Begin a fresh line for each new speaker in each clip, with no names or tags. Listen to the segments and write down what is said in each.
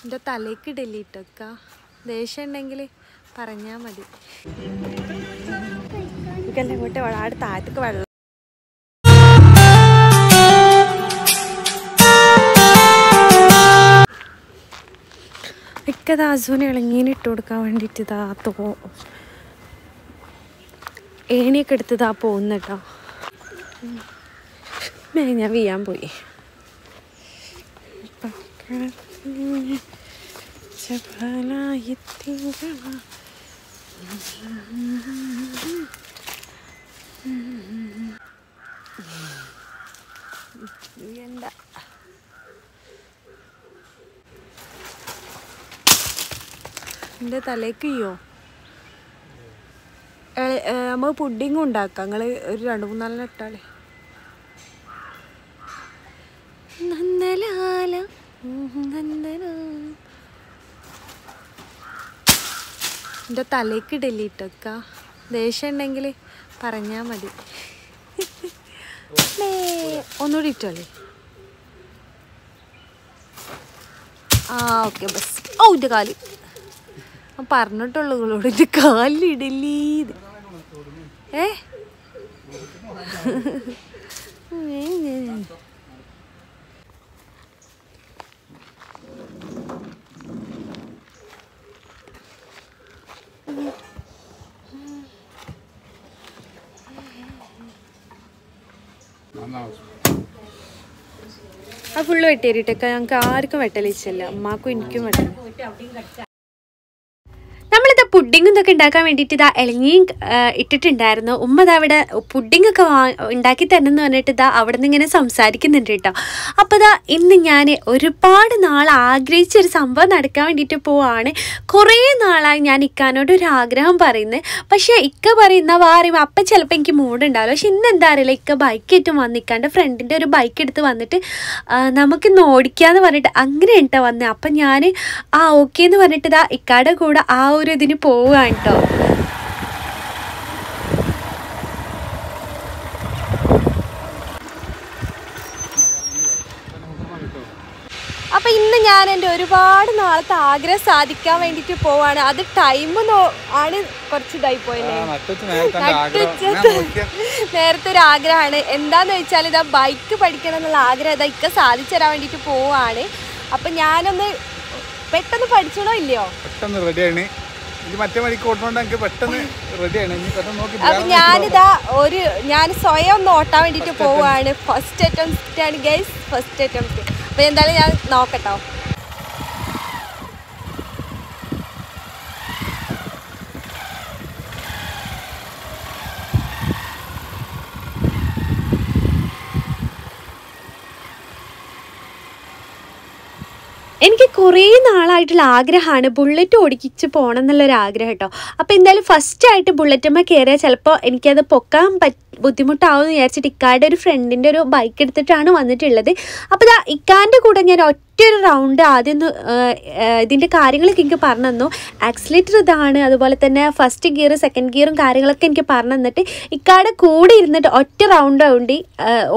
എൻ്റെ തലേക്ക് ഇടലിട്ടൊക്ക ദേഷ്യം ഉണ്ടെങ്കിൽ പറഞ്ഞാൽ മതി. എനിക്കല്ലേ പോട്ടെ അവിടെ താഴത്തേക്ക് വെള്ളം. ഒക്കെ ദാസുവിന് ഇളങ്ങീന് ഇട്ട് കൊടുക്കാൻ വേണ്ടിയിട്ട് ഇതാ ഏണിയൊക്കെ എടുത്തതാ പോകുന്ന കേട്ടോ. ഞാൻ വീയാൻ പോയി. എന്താ എൻ്റെ തലേക്ക് ചെയ്യോ? നമ്മൾ പുഡിങ്ങും ഉണ്ടാക്കാം. നിങ്ങൾ ഒരു 2-3 ഇട്ടാളേ. എൻ്റെ തലേക്ക് ഇടലിട്ടൊക്ക ദേഷ്യം ഉണ്ടെങ്കിൽ പറഞ്ഞാൽ മതി. ഒന്നുകൂടി ഇട്ടോളേ. Okay bus. എൻ്റെ കാല് പറഞ്ഞിട്ടുള്ളൂ നിങ്ങളോട്, എൻ്റെ കാലിലിടലീ. ആ ഫുള്ള് വെട്ടിയേരിട്ടൊക്കെ ഞങ്ങൾക്ക് ആർക്കും വെട്ടലിച്ചല്ല, അമ്മാക്കും എനിക്കും വെട്ടല. നമ്മളിത് പുഡിങ് ഇതൊക്കെ ഉണ്ടാക്കാൻ വേണ്ടിയിട്ട് ഇതാ ഇളങ്ങിയും ഇട്ടിട്ടുണ്ടായിരുന്നു. ഉമ്മ ഇതാ ഇവിടെ പുഡിങ്ങൊക്കെ ഉണ്ടാക്കി തന്നെന്ന് പറഞ്ഞിട്ട് ഇതാ അവിടെ നിന്ന് ഇങ്ങനെ സംസാരിക്കുന്നുണ്ട് കേട്ടോ. അപ്പോൾ ഇതാ ഇന്ന് ഞാൻ ഒരുപാട് നാൾ ആഗ്രഹിച്ചൊരു സംഭവം നടക്കാൻ വേണ്ടിയിട്ട് പോവാണ്. കുറേ നാളായി ഞാൻ ഇക്കാനോട് ഒരു ആഗ്രഹം പറയുന്നത്. പക്ഷേ ഇക്ക പറയുന്ന പറയുമ്പോൾ അപ്പം ചിലപ്പോൾ എനിക്ക് മൂടുണ്ടാവില്ല. പക്ഷെ ഇന്ന് എന്താ അറിയില്ല, ഇക്ക ബൈക്കേറ്റും വന്ന് ഇക്കാൻ്റെ ഫ്രണ്ടിൻ്റെ ഒരു ബൈക്ക് എടുത്ത് വന്നിട്ട് നമുക്കിന്ന് ഓടിക്കാന്ന് പറഞ്ഞിട്ട് അങ്ങനെ കേട്ടോ വന്നത്. അപ്പം ഞാൻ ഓക്കെ എന്ന് പറഞ്ഞിട്ട് ഇതാ ഇക്കാടെ കൂടെ ആ ഒരു ഇതിന് പോവുകയാണ് കേട്ടോ. അപ്പം ഇന്ന് ഞാൻ എൻ്റെ ഒരുപാട് നാളത്തെ ആഗ്രഹം സാധിക്കാൻ വേണ്ടിയിട്ട് പോവാണ്. അത് ടൈം ആണ് കുറച്ച് ഇതായി പോയല്ലേ, നേരത്തെ ഒരു ആഗ്രഹമാണ്. എന്താന്ന് വെച്ചാൽ ഇതാ ബൈക്ക് പഠിക്കണം എന്നുള്ള ആഗ്രഹം ഇതാ ഇക്ക സാധിച്ചു തരാൻ വേണ്ടിയിട്ട് പോവാണ്. അപ്പം ഞാനൊന്ന് പെട്ടെന്ന് പഠിച്ചണോ ഇല്ലയോ?
പെട്ടെന്ന് റെഡിയാണ്.
അപ്പൊ ഞാനിതാ ഞാൻ സ്വയം ഒന്ന് ഓട്ടാൻ വേണ്ടിട്ട് പോവാണ്. ഫസ്റ്റ് അറ്റംപ്റ്റ് ആണ് ഗൈസ്, ഫസ്റ്റ് അറ്റംപ്റ്റ്. അപ്പൊ എന്തായാലും ഞാൻ നോക്കട്ടോ. എനിക്ക് കുറേ നാളായിട്ടുള്ള ആഗ്രഹമാണ് ബുള്ളറ്റ് ഓടിച്ച് പോകണം എന്നുള്ളൊരു ആഗ്രഹം കേട്ടോ. അപ്പോൾ എന്തായാലും ഫസ്റ്റായിട്ട് ബുള്ളറ്റുമ്മ കയറിയാൽ ചിലപ്പോൾ എനിക്കത് പൊക്കാൻ ബുദ്ധിമുട്ടാവുമെന്ന് വിചാരിച്ചിട്ട് ഇക്കാൻ്റെ ഒരു ഫ്രണ്ടിൻ്റെ ഒരു ബൈക്ക് എടുത്തിട്ടാണ് വന്നിട്ടുള്ളത്. അപ്പോൾ ഇക്കാൻ്റെ കൂടെ ഞാൻ ഒറ്റൊരു റൗണ്ട് ആദ്യം ഒന്ന് ഇതിൻ്റെ കാര്യങ്ങളൊക്കെ എനിക്ക് പറഞ്ഞു തന്നു. ആക്സിലേറ്റർ ഇതാണ്, അതുപോലെ തന്നെ ഫസ്റ്റ് ഗിയർ സെക്കൻഡ് ഗിയറും കാര്യങ്ങളൊക്കെ എനിക്ക് പറഞ്ഞു തന്നിട്ട് ഇക്കാടെ കൂടെ ഇരുന്നിട്ട് ഒറ്റ റൗണ്ട്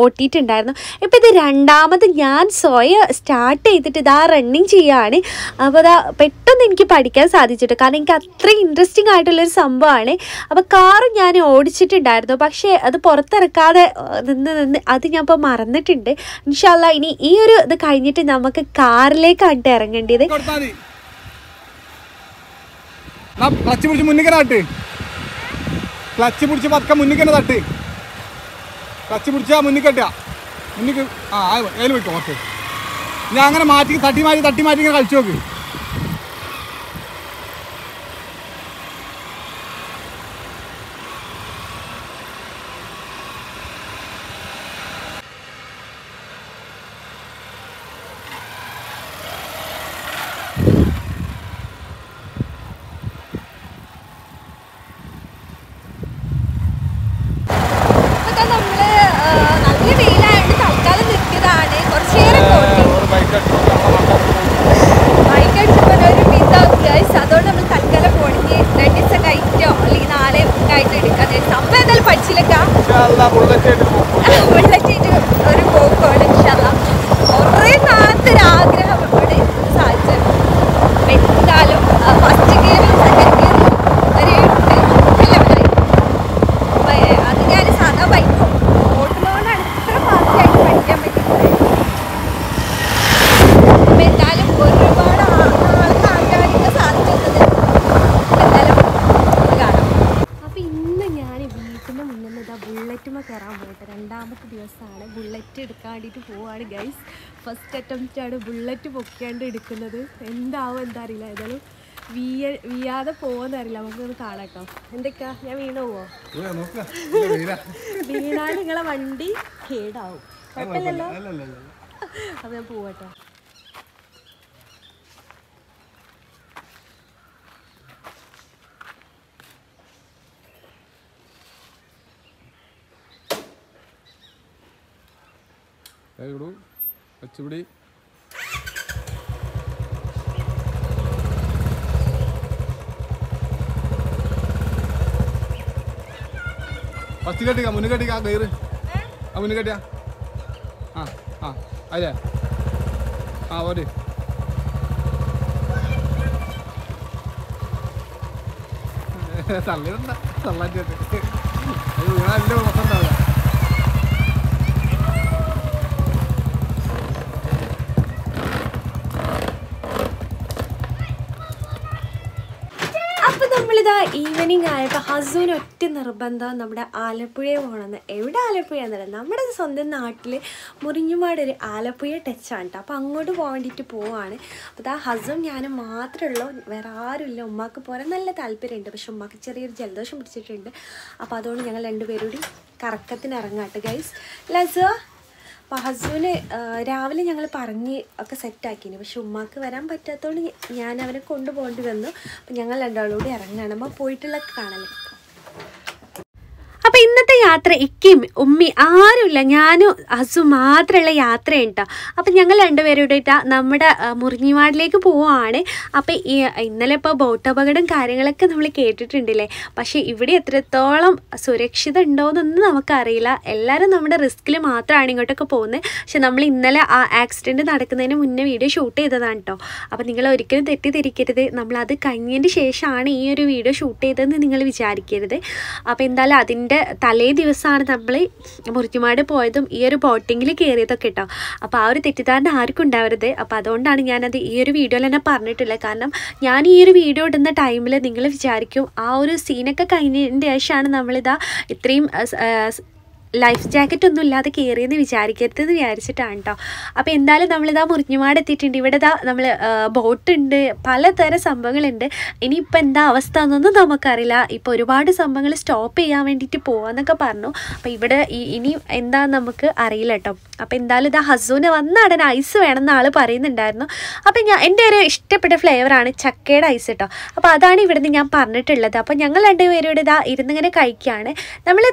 ഓട്ടിയിട്ടുണ്ടായിരുന്നു. ഇപ്പോൾ ഇത് രണ്ടാമത് ഞാൻ സ്വയം സ്റ്റാർട്ട് ചെയ്തിട്ട് ഇതാ റണ്ണിങ് ചെയ്യുകയാണ്. അപ്പോൾ പെട്ടെന്ന് എനിക്ക് പഠിക്കാൻ സാധിച്ചിട്ട്, കാരണം എനിക്ക് അത്രയും ഇൻട്രസ്റ്റിംഗ് ആയിട്ടുള്ളൊരു സംഭവമാണ്. അപ്പോൾ കാറും ഞാൻ ഓടിച്ചിട്ടുണ്ടായിരുന്നു, പക്ഷേ അത് പുറത്തിറക്കാതെ നിന്ന് അത് ഞാൻ ഇപ്പോൾ മറന്നിട്ടുണ്ട്. ഇൻഷാ അല്ലാഹ് ഇനി ഈ ഒരു ഇത് കഴിഞ്ഞിട്ട് നമുക്ക് കാറിലേക്കാണ് ഇറങ്ങേണ്ടത്.
ക്ലച്ച് പിടിച്ച് മുന്നിൽ നാട്ട്, ക്ലച്ച് പിടിച്ച് പതുക്കെ മുന്നിൽ തട്ട്, ക്ലച്ച് പിടിച്ചാൽ മുന്നിൽ കെട്ടുക, മുന്നിൽ അതിൽ വെക്കും കുറച്ച്. ഞാൻ അങ്ങനെ മാറ്റി തട്ടി മാറ്റി ഇങ്ങനെ കളിച്ചു നോക്ക്.
അതുകൊണ്ട് നമ്മൾ തൽക്കാലം പോണെങ്കിൽ 2 ദിവസം കഴിഞ്ഞോ അല്ലെങ്കിൽ നാളെ ആയിട്ട് എടുക്കാതെ സംഭവം എന്തായാലും പഠിച്ചില്ല. ബുള്ളറ്റ് ഒരു ബോട്ടിൻ്റെ മുന്നിൽ നിന്ന് ഇതാ ബുള്ളറ്റുമ്മ കയറാൻ പോയിട്ട് രണ്ടാമത്തെ ദിവസമാണ്. ബുള്ളറ്റ് എടുക്കാൻ വേണ്ടിയിട്ട് പോവാണ് ഗൈസ്. ഫസ്റ്റ് അറ്റംപ്റ്റാണ് ബുള്ളറ്റ് പൊക്കിയാണ്ട് എടുക്കുന്നത്. എന്താവും എന്താ അറിയില്ല. ഏതായാലും വീയാതെ പോകുമെന്നറിയില്ല. നമുക്കൊന്ന് കാണാം കേട്ടോ. എന്തൊക്കെയാ ഞാൻ വീണു പോവോ? വീണാൽ നിങ്ങളെ വണ്ടി കേടാവും. കുഴപ്പമില്ലല്ലോ. അപ്പം ഞാൻ പോവാട്ടോ.
പച്ചപിടി ഫസ്റ്റ് കെട്ടിക്ക മുന്നിൽ കെട്ടിക്ക കയറ് ആ മുന്നിൽ കെട്ടിയാ ആ അല്ലേ ആ ഓര് തള്ളിടണ്ട തള്ളാൻ്റെ നല്ല മൊത്തം
നമ്മളിതാ ഈവനിങ് ആയപ്പോൾ ഹസുവിന് ഒറ്റ നിർബന്ധം നമ്മുടെ ആലപ്പുഴയിൽ പോകണമെന്ന്. എവിടെ ആലപ്പുഴ എന്നല്ല, നമ്മുടെ സ്വന്തം നാട്ടിൽ മുറിഞ്ഞുമാട് ഒരു ആലപ്പുഴ ടച്ചാണ് കേട്ടോ. അപ്പോൾ അങ്ങോട്ട് പോകാൻ വേണ്ടിയിട്ട് പോവാണ്. അപ്പോൾ ഇതാ ഹസും ഞാനും മാത്രമേ ഉള്ളൂ, വേറെ ആരുമില്ല. ഉമ്മാക്ക് പോരാൻ നല്ല താല്പര്യമുണ്ട്, പക്ഷെ ഉമ്മാക്ക് ചെറിയൊരു ജലദോഷം പിടിച്ചിട്ടുണ്ട്. അപ്പോൾ അതുകൊണ്ട് ഞങ്ങൾ രണ്ടുപേരും കൂടി കറക്കത്തിന് ഇറങ്ങാട്ടെ ഗൈസ്. ലസ അപ്പോൾ ഹസുവിന് രാവിലെ ഞങ്ങൾ പറഞ്ഞ് ഒക്കെ സെറ്റാക്കിന്, പക്ഷെ ഉമ്മാക്ക് വരാൻ പറ്റാത്തതുകൊണ്ട് ഞാൻ അവനെ കൊണ്ടുപോകേണ്ടി വന്നു. അപ്പം ഞങ്ങൾ രണ്ടാളും കൂടി ഇറങ്ങുകയാണ്. അപ്പോൾ പോയിട്ടുള്ള കാണല്ലേ. അപ്പോൾ ഇന്നത്തെ യാത്ര ഇക്കും ഉമ്മി ആരുമില്ല, ഞാനും ഹസു മാത്രമുള്ള യാത്രയാണ് കേട്ടോ. അപ്പം ഞങ്ങൾ രണ്ടുപേരും കൂടിയിട്ട് നമ്മുടെ മുറിഞ്ഞിമാടിലേക്ക് പോവുകയാണ്. അപ്പം ഇന്നലെ ഇപ്പോൾ ബോട്ട് അപകടം കാര്യങ്ങളൊക്കെ നമ്മൾ കേട്ടിട്ടുണ്ടല്ലേ, പക്ഷേ ഇവിടെ എത്രത്തോളം സുരക്ഷിതം ഉണ്ടോയെന്നൊന്നും നമുക്കറിയില്ല. എല്ലാവരും നമ്മുടെ റിസ്കിൽ മാത്രമാണ് ഇങ്ങോട്ടൊക്കെ പോകുന്നത്. പക്ഷെ നമ്മൾ ഇന്നലെ ആ ആക്സിഡൻറ്റ് നടക്കുന്നതിന് മുന്നേ വീഡിയോ ഷൂട്ട് ചെയ്തതാണ് കേട്ടോ. അപ്പം നിങ്ങൾ ഒരിക്കലും തെറ്റിദ്ധരിക്കരുത്, നമ്മളത് കഴിഞ്ഞതിന് ശേഷമാണ് ഈ ഒരു വീഡിയോ ഷൂട്ട് ചെയ്തതെന്ന് നിങ്ങൾ വിചാരിക്കരുത്. അപ്പോൾ എന്തായാലും അതിൻ്റെ തലേ ദിവസമാണ് നമ്മൾ മുറിഞ്ഞുമാട് പോയതും ഈ ഒരു ബോട്ടിങ്ങിൽ കയറിയതൊക്കെ കേട്ടോ. അപ്പോൾ ആ ഒരു തെറ്റിദ്ധാരണ ആർക്കും ഉണ്ടാവരുത്. അപ്പോൾ അതുകൊണ്ടാണ് ഞാനത് ഈ ഒരു വീഡിയോയിൽ തന്നെ പറഞ്ഞിട്ടുള്ളത്. കാരണം ഞാൻ ഈ ഒരു വീഡിയോ ഇടുന്ന ടൈമിൽ നിങ്ങൾ വിചാരിക്കും ആ ഒരു സീനൊക്കെ കഴിഞ്ഞതിൻ്റെ ശേഷമാണ് നമ്മളിതാ ഇത്രയും ലൈഫ് ജാക്കറ്റ് ഒന്നും ഇല്ലാതെ കയറിയെന്ന് വിചാരിക്കരുതെന്ന് വിചാരിച്ചിട്ടാണ് കേട്ടോ. അപ്പോൾ എന്തായാലും നമ്മളിതാ മുറിഞ്ഞുമാട് എത്തിയിട്ടുണ്ട്. ഇവിടെ ഇതാ നമ്മൾ ബോട്ടുണ്ട്, പലതരം സംഭവങ്ങളുണ്ട്. ഇനിയിപ്പോൾ എന്താ അവസ്ഥ എന്നൊന്നും നമുക്കറിയില്ല. ഇപ്പോൾ ഒരുപാട് സംഭവങ്ങൾ സ്റ്റോപ്പ് ചെയ്യാൻ വേണ്ടിയിട്ട് പോകാമെന്നൊക്കെ പറഞ്ഞു. അപ്പോൾ ഇവിടെ ഇനി എന്താണെന്ന് നമുക്ക് അറിയില്ല കേട്ടോ. അപ്പോൾ എന്തായാലും ഇതാ ഹസുവിന് വന്ന ഉടനെ ഐസ് വേണമെന്ന് ആൾ പറയുന്നുണ്ടായിരുന്നു. അപ്പോൾ എൻ്റെ ഒരു ഇഷ്ടപ്പെട്ട ഫ്ലേവറാണ് ചക്കയുടെ ഐസ് കേട്ടോ. അപ്പോൾ അതാണ് ഇവിടുന്ന് ഞാൻ പറഞ്ഞിട്ടുള്ളത്. അപ്പോൾ ഞങ്ങൾ രണ്ടുപേരും ഇവിടെ ഇതാ ഇരുന്നിങ്ങനെ കഴിക്കുകയാണ്. നമ്മൾ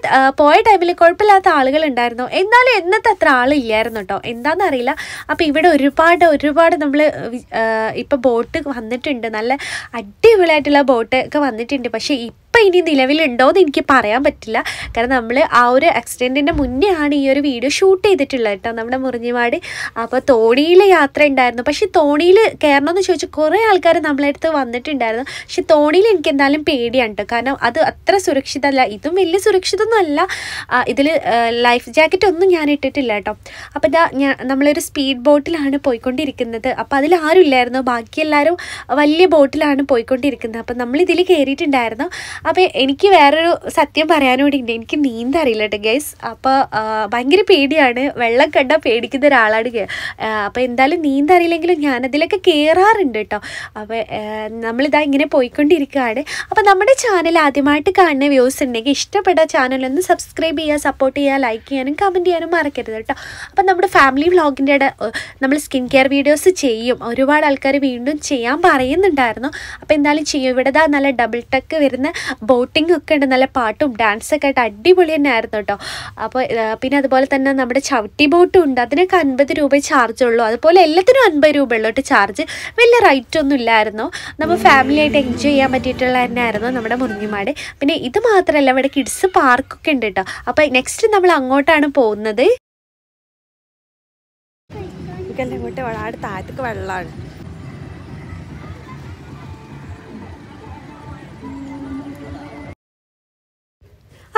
പോയ ടൈമിൽ കുഴപ്പമില്ലാത്ത ആളുകളുണ്ടായിരുന്നു, എന്നാലും എന്നത്തെ അത്ര ആളില്ലായിരുന്നു കേട്ടോ. എന്താണെന്നറിയില്ല. അപ്പോൾ ഇവിടെ ഒരുപാട് നമ്മൾ ഇപ്പോൾ ബോട്ട് വന്നിട്ടുണ്ട്, നല്ല അടിപൊളിയായിട്ടുള്ള ബോട്ട് ഒക്കെ വന്നിട്ടുണ്ട്. പക്ഷേ ഇപ്പം ഇനി നിലവിലുണ്ടോയെന്ന് എനിക്ക് പറയാൻ പറ്റില്ല. കാരണം നമ്മൾ ആ ഒരു ആക്സിഡൻറ്റിൻ്റെ മുന്നേ ആണ് ഈ ഒരു വീഡിയോ ഷൂട്ട് ചെയ്തിട്ടുള്ളത് കേട്ടോ, നമ്മുടെ മുറിഞ്ഞുമാട്. അപ്പോൾ തോണിയിൽ യാത്ര ഉണ്ടായിരുന്നു. പക്ഷേ തോണിയിൽ കയറണമെന്ന് ചോദിച്ചാൽ കുറേ ആൾക്കാർ നമ്മളെ അടുത്ത് വന്നിട്ടുണ്ടായിരുന്നു. പക്ഷെ തോണിയിൽ എനിക്ക് എന്തായാലും പേടിയാണ് കേട്ടോ, കാരണം അത് അത്ര സുരക്ഷിതമല്ല. ഇതും വലിയ സുരക്ഷിതമൊന്നും അല്ല. ഇതിൽ ലൈഫ് ജാക്കറ്റ് ഒന്നും ഞാൻ ഇട്ടിട്ടില്ല കേട്ടോ. അപ്പോൾ ഇതാ നമ്മളൊരു സ്പീഡ് ബോട്ടിലാണ് പോയിക്കൊണ്ടിരിക്കുന്നത്. അപ്പോൾ അതിൽ ആരും ഇല്ലായിരുന്നു, ബാക്കി എല്ലാവരും വലിയ ബോട്ടിലാണ് പോയിക്കൊണ്ടിരിക്കുന്നത്. അപ്പോൾ നമ്മളിതിൽ കയറിയിട്ടുണ്ടായിരുന്നു. അപ്പോൾ എനിക്ക് വേറൊരു സത്യം പറയാനോടി ഉണ്ട്, എനിക്ക് നീന്താൻ അറിയില്ല കേട്ടോ ഗൈസ്. അപ്പോൾ ഭയങ്കര പേടിയാണ്, വെള്ളം കണ്ടാൽ പേടിക്കുന്ന ഒരാളാണ്. അപ്പോൾ എന്തായാലും നീന്താൻ അറിയില്ലെങ്കിലും ഞാനതിലൊക്കെ കയറാറുണ്ട് കേട്ടോ. അപ്പോൾ നമ്മളിതാ ഇങ്ങനെ പോയിക്കൊണ്ടിരിക്കുകയാണ്. അപ്പോൾ നമ്മുടെ ചാനൽ ആദ്യമായിട്ട് കാണുന്ന വ്യൂസ് ഉണ്ടെങ്കിൽ ഇഷ്ടപ്പെട്ട ചാനലൊന്ന് സബ്സ്ക്രൈബ് ചെയ്യുക, സപ്പോർട്ട് ചെയ്യുക, ലൈക്ക് ചെയ്യാനും കമൻറ്റ് ചെയ്യാനും മറക്കരുത് കേട്ടോ. അപ്പോൾ നമ്മുടെ ഫാമിലി വ്ളോഗിൻ്റെ നമ്മൾ സ്കിൻ കെയർ വീഡിയോസ് ചെയ്യും, ഒരുപാട് ആൾക്കാർ വീണ്ടും ചെയ്യാൻ പറയുന്നുണ്ടായിരുന്നു. അപ്പോൾ എന്തായാലും ചെയ്യും. ഇവിടെ നല്ല ഡബിൾ ടക്ക് വരുന്ന ബോട്ടിംഗ് ഒക്കെ ഉണ്ട്, നല്ല പാട്ടും ഡാൻസൊക്കെ ആയിട്ട് അടിപൊളി തന്നെ ആയിരുന്നു കേട്ടോ. അപ്പോൾ പിന്നെ അതുപോലെ തന്നെ നമ്മുടെ ചവിട്ടി ബോട്ടും ഉണ്ട്, അതിനൊക്കെ 50 രൂപ ചാർജ് ഉള്ളൂ. അതുപോലെ എല്ലാത്തിനും 50 രൂപ ഉള്ളൂ ചാർജ്, വലിയ റേറ്റ് ഒന്നും ഇല്ലായിരുന്നു. നമ്മൾ ഫാമിലി ആയിട്ട് എൻജോയ് ചെയ്യാൻ പറ്റിയിട്ടുള്ള തന്നെ ആയിരുന്നു നമ്മുടെ മുറിഞ്ഞുമാട്. പിന്നെ ഇത് മാത്രമല്ല, ഇവിടെ കിഡ്സ് പാർക്കൊക്കെ ഉണ്ട് കേട്ടോ. അപ്പോൾ നെക്സ്റ്റ് നമ്മൾ അങ്ങോട്ടാണ് പോകുന്നത്. ഇങ്ങോട്ട് വളരെ താഴത്തേക്ക് വെള്ളമാണ്.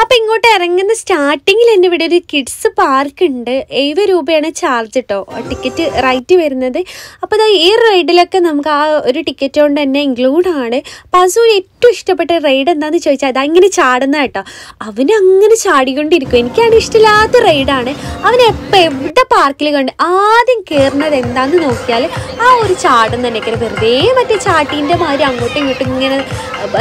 അപ്പോൾ ഇങ്ങോട്ട് ഇറങ്ങുന്ന സ്റ്റാർട്ടിങ്ങിൽ തന്നെ ഇവിടെ ഒരു കിഡ്സ് പാർക്ക് ഉണ്ട്. 70 രൂപയാണ് ചാർജ് കേട്ടോ, ടിക്കറ്റ് റൈറ്റ് വരുന്നത്. അപ്പോൾ ഈ റൈഡിലൊക്കെ നമുക്ക് ആ ഒരു ടിക്കറ്റ് കൊണ്ട് തന്നെ ഇൻക്ലൂഡ് ആണ്. അപ്പോൾ അസൂന് ഏറ്റവും ഇഷ്ടപ്പെട്ട റൈഡ് എന്താണെന്ന് ചോദിച്ചാൽ അതങ്ങനെ ചാടുന്ന കേട്ടോ. അവന് അങ്ങനെ ചാടിക്കൊണ്ടിരിക്കും. എനിക്കാണ് ഇഷ്ടമില്ലാത്ത റൈഡാണ്. അവൻ എവിടെ പാർക്കിൽ കണ്ട് ആദ്യം കയറുന്നത് എന്താണെന്ന് നോക്കിയാൽ ആ ഒരു ചാടുന്ന തന്നെയൊക്കെ വെറുതെ മറ്റേ ചാട്ടീൻ്റെ മാതിരി അങ്ങോട്ടും ഇങ്ങോട്ടും ഇങ്ങനെ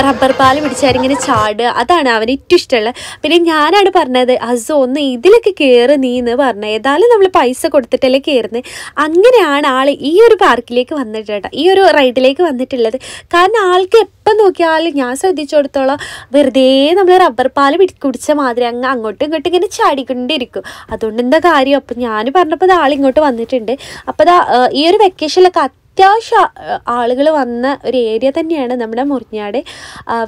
റബ്ബർ പാല് പിടിച്ചാരിങ്ങനെ ചാടുക. അതാണ് അവന് ഏറ്റവും ഇഷ്ടമുള്ളത്. പിന്നെ ഞാനാണ് പറഞ്ഞത് അസു ഒന്ന് ഇതിലൊക്കെ കയറി നീ എന്ന് പറഞ്ഞത്. ഏതായാലും നമ്മൾ പൈസ കൊടുത്തിട്ടല്ലേ കയറുന്നത്. അങ്ങനെയാണ് ആൾ ഈ ഒരു പാർക്കിലേക്ക് വന്നിട്ട് കേട്ടോ, ഈ ഒരു റൈഡിലേക്ക് വന്നിട്ടുള്ളത്. കാരണം ആൾക്ക് എപ്പം നോക്കിയാലും ഞാൻ ശ്രദ്ധിച്ചിടത്തോളം വെറുതെ നമ്മൾ റബ്ബർ പാല് കുടിച്ച മാതിരി അങ്ങോട്ടും ഇങ്ങോട്ടും ഇങ്ങനെ ചാടിക്കൊണ്ടിരിക്കും. അതുകൊണ്ട് എന്താ കാര്യം. അപ്പം ഞാൻ പറഞ്ഞപ്പോൾ ആൾ ഇങ്ങോട്ട് വന്നിട്ടുണ്ട്. അപ്പോൾ ഈ ഒരു വെക്കേഷനിലൊക്കെ അത്യാവശ്യം ആളുകൾ വന്ന ഒരു ഏരിയ തന്നെയാണ് നമ്മുടെ മുറിഞ്ഞാട്.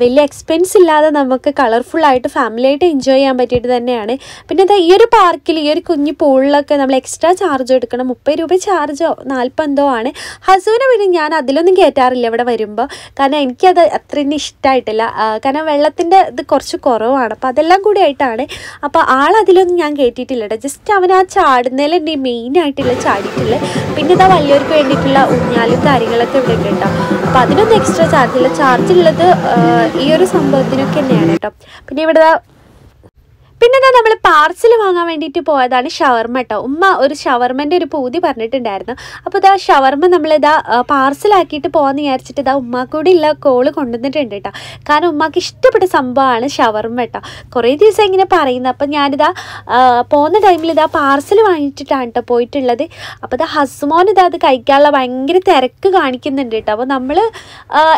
വലിയ എക്സ്പെൻസ് ഇല്ലാതെ നമുക്ക് കളർഫുള്ളായിട്ട് ഫാമിലിയായിട്ട് എൻജോയ് ചെയ്യാൻ പറ്റിയിട്ട് തന്നെയാണ്. പിന്നെ ഈ ഒരു പാർക്കിൽ ഈ ഒരു കുഞ്ഞു പൂളിലൊക്കെ നമ്മൾ എക്സ്ട്രാ ചാർജ് എടുക്കണം. 30 രൂപ ചാർജോ 40 ആണ്. ഹസുവിനെ പിന്നെ ഞാൻ അതിലൊന്നും കയറ്റാറില്ല ഇവിടെ വരുമ്പോൾ. കാരണം എനിക്കത് അത്രയും ഇഷ്ടമായിട്ടില്ല. കാരണം വെള്ളത്തിൻ്റെ ഇത് കുറച്ച് കുറവാണ്. അപ്പോൾ അതെല്ലാം കൂടി ആയിട്ടാണ്. അപ്പോൾ ആളതിലൊന്നും ഞാൻ കയറ്റിയിട്ടില്ല കേട്ടോ. ജസ്റ്റ് അവൻ ആ ചാടുന്നതിൽ എൻ്റെ മെയിനായിട്ടുള്ള ചാടിയിട്ടുള്ളത്. പിന്നെ ഇതാ വലിയവർക്ക് വേണ്ടിയിട്ടുള്ള ഊഞ്ഞാലും കാര്യങ്ങളൊക്കെ ഇവിടെ ഉണ്ട് കേട്ടോ. അപ്പോൾ അതിനൊന്നും എക്സ്ട്രാ ചാർജില്ല. ചാർജുള്ളത് ഈ ഒരു സംഭവത്തിനൊക്കെ തന്നെയാണ് കേട്ടോ. പിന്നെ ഇവിടെ നമ്മൾ പാർസൽ വാങ്ങാൻ വേണ്ടിയിട്ട് പോയതാണ് ഷവർമ കേട്ടോ. ഉമ്മ ഒരു ഷവർമൻ്റെ ഒരു പൂതി പറഞ്ഞിട്ടുണ്ടായിരുന്നു. അപ്പോൾ ഇതാ ഷവർമ നമ്മളിതാ പാർസലാക്കിയിട്ട് പോകാമെന്ന് വിചാരിച്ചിട്ട് ഇതാ ഉമ്മാക്കൂടി ഉള്ള കോള് കൊണ്ടുവന്നിട്ടുണ്ട് കേട്ടോ. കാരണം ഉമ്മാക്ക് ഇഷ്ടപ്പെട്ട സംഭവമാണ് ഷവർമ കേട്ടോ. കുറേ ദിവസം ഇങ്ങനെ പറയുന്നത്. അപ്പം ഞാനിതാ പോകുന്ന ടൈമിൽ ഇതാ പാർസൽ വാങ്ങിച്ചിട്ടാണ് കേട്ടോ പോയിട്ടുള്ളത്. അപ്പോൾ ഇതാ ഹസ്മോൻ ഇതാ അത് കഴിക്കാനുള്ള ഭയങ്കര തിരക്ക് കാണിക്കുന്നുണ്ട് കേട്ടോ. അപ്പോൾ നമ്മൾ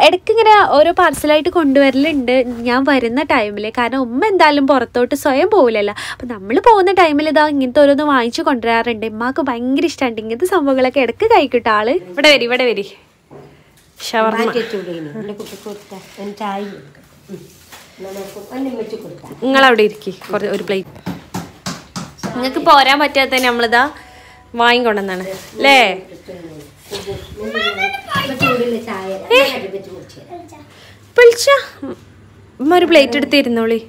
ഇടയ്ക്ക് ഇങ്ങനെ ഓരോ പാർസലായിട്ട് കൊണ്ടുവരലുണ്ട് ഞാൻ വരുന്ന ടൈമിൽ. കാരണം ഉമ്മ എന്തായാലും പുറത്തോട്ട് സ്വയം പോകില്ലല്ലോ. അപ്പം നമ്മൾ പോകുന്ന ടൈമിൽ ഇതാ ഇങ്ങനത്തെ ഓരോന്ന് വാങ്ങിച്ചു കൊണ്ടുവരാറുണ്ട്. ഉമ്മാക്ക് ഭയങ്കര ഇഷ്ടമാണ് ഇങ്ങനത്തെ സംഭവങ്ങളൊക്കെ ഇടയ്ക്ക് കഴിക്കട്ടോ ആള്. ഇവിടെ വരി ഷവർമ നിങ്ങളവിടെ ഇരിക്കി ഒരു പ്ലേറ്റ്. നിങ്ങൾക്ക് പോരാൻ പറ്റാത്ത നമ്മളിതാ വാങ്ങിക്കൊണ്ടെന്നാണ് അല്ലേ. വിളിച്ച ഒരു പ്ലേറ്റ് എടുത്തിരുന്നോളി.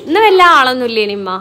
ഇന്ന് വല്ല ആളൊന്നുമില്ലേ നിമ്മ.